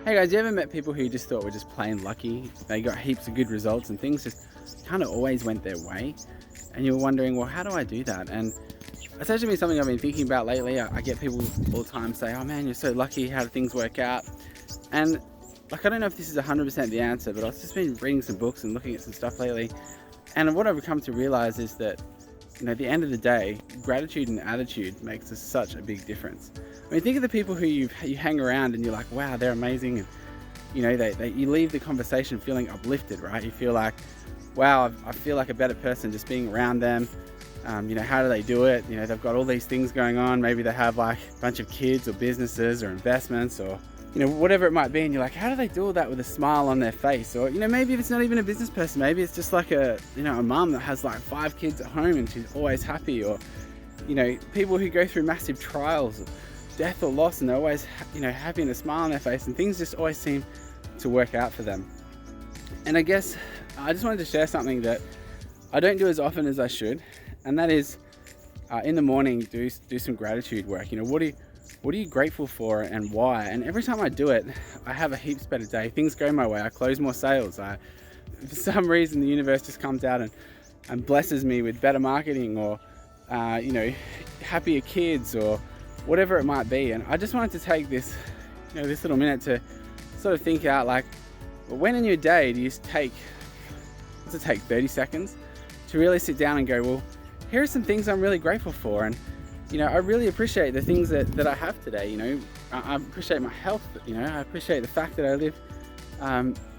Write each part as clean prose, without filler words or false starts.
Hey guys, you ever met people who you just thought were just plain lucky? They got heaps of good results and things just kind of always went their way. And you were wondering, well, how do I do that? And it's actually been something I've been thinking about lately. I get people all the time say, oh man, you're so lucky, how do things work out? And like, I don't know if this is 100% the answer, but I've just been reading some books and looking at some stuff lately. And what I've come to realize is that, at the end of the day, gratitude and attitude makes such a big difference. I mean, think of the people who you hang around and you're like, wow, they're amazing. And, you leave the conversation feeling uplifted, right? You feel like, wow, I feel like a better person just being around them. How do they do it? They've got all these things going on. Maybe they have like a bunch of kids or businesses or investments or, whatever it might be. And you're like, how do they do all that with a smile on their face? Or, maybe if it's not even a business person, maybe it's just like a mum that has like 5 kids at home and she's always happy. Or, people who go through massive trials, death or loss, and they're always, happy and a smile on their face, and things just always seem to work out for them. And I guess I just wanted to share something that I don't do as often as I should, and that is in the morning do some gratitude work. What are you grateful for and why? And every time I do it, I have a heaps better day. Things go my way. I close more sales. For some reason, the universe just comes out and blesses me with better marketing or happier kids or whatever it might be. And I just wanted to take this this little minute to sort of think out, like, well, when in your day do you take 30 seconds to really sit down and go, well, here are some things I'm really grateful for. And I really appreciate the things that I have today. I appreciate my health. I appreciate the fact that I live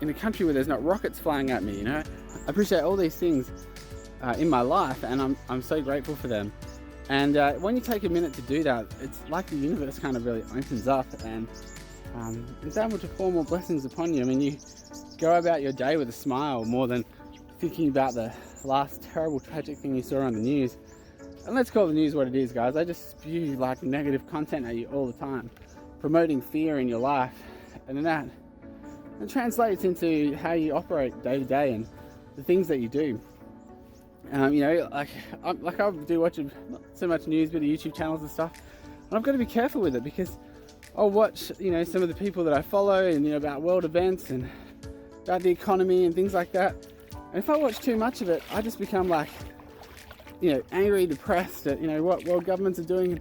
in a country where there's not rockets flying at me. I appreciate all these things in my life, and I'm so grateful for them. And when you take a minute to do that, it's like the universe kind of really opens up and is able to pour more blessings upon you. I mean, you go about your day with a smile more than thinking about the last terrible tragic thing you saw on the news. And let's call the news what it is, guys. I just spew like negative content at you all the time, promoting fear in your life, and then that it translates into how you operate day to day and the things that you do. I do watch not so much news, but YouTube channels and stuff, and I've got to be careful with it because I'll watch some of the people that I follow and about world events and about the economy and things like that. And if I watch too much of it, I just become like angry, depressed at what world governments are doing.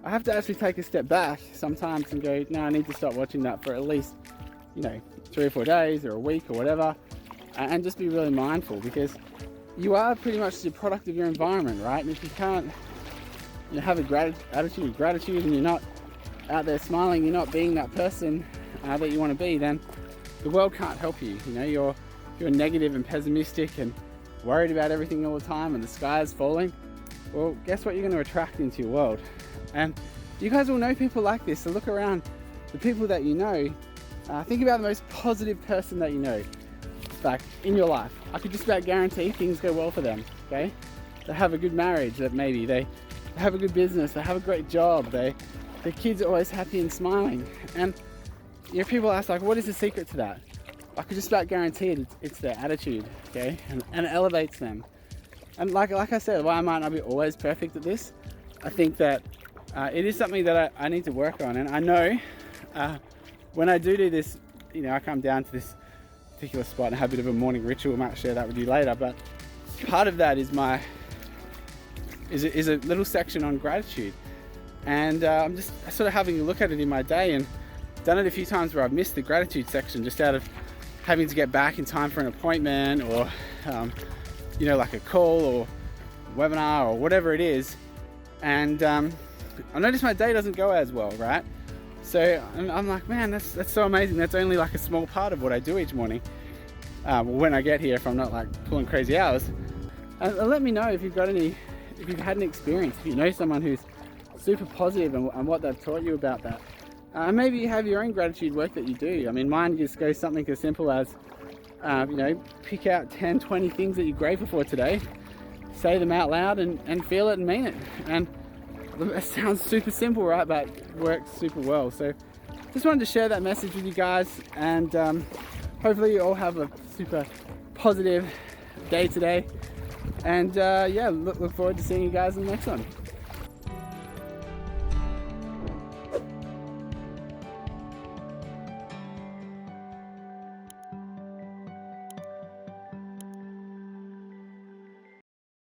I have to actually take a step back sometimes and go, no, I need to stop watching that for at least 3 or 4 days or a week or whatever, and just be really mindful, because you are pretty much the product of your environment, right? And if you can't have a attitude of gratitude and you're not out there smiling, you're not being that person that you want to be, then the world can't help you. You're negative and pessimistic and worried about everything all the time and the sky is falling. Well, guess what you're going to attract into your world? And you guys will know people like this, so look around the people that you know. Think about the most positive person that you know, like in your life. I could just about guarantee things go well for them. Okay, they have a good marriage, that maybe they have a good business, they have a great job, their kids are always happy and smiling. And people ask, like, what is the secret to that? I could just about guarantee it's their attitude, okay, and it elevates them. And like I said, while I might not be always perfect at this, I think that it is something that I need to work on. And I know when I do this, I come down to this particular spot and have a bit of a morning ritual. I might share that with you later, but part of that is is a little section on gratitude. And I'm just sort of having a look at it in my day, and done it a few times where I've missed the gratitude section just out of having to get back in time for an appointment or like a call or webinar or whatever it is. And I notice my day doesn't go as well, right? So I'm like, man, that's so amazing. That's only like a small part of what I do each morning when I get here, if I'm not like pulling crazy hours. And let me know if you've had an experience, if you know someone who's super positive and what they've taught you about that. Maybe you have your own gratitude work that you do. I mean, mine just goes something as simple as, pick out 10, 20 things that you're grateful for today, say them out loud and feel it and mean it. And it sounds super simple, right? But it works super well. So just wanted to share that message with you guys, and hopefully you all have a super positive day today. And look forward to seeing you guys in the next one.